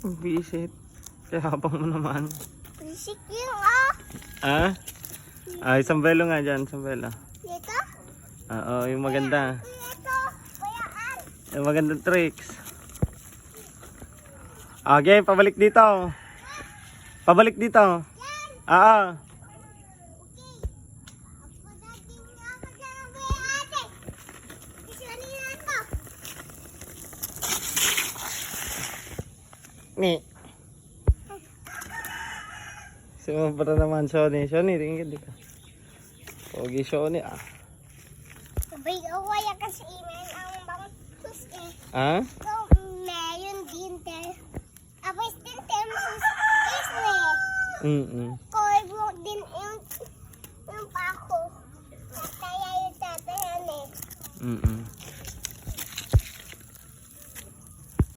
Visit. Kaya habang mo naman. Visit yung ah. Ah? Ay, isang belo nga dyan. Isang belo. Dito? Oo, yung maganda. Dito. Kuyaan. Yung magandang tricks. Okay, pabalik dito. Pabalik dito. Oo. Ni. Sumabara naman Sony. Sony, tingin dito. Pogi Sony ah. Sabay awaya kasi imen ang bangkus eh. Ah? So, meron din tayo. Apos din tayo isle. Koy mo din yung pako. Tataya yung tatayan eh.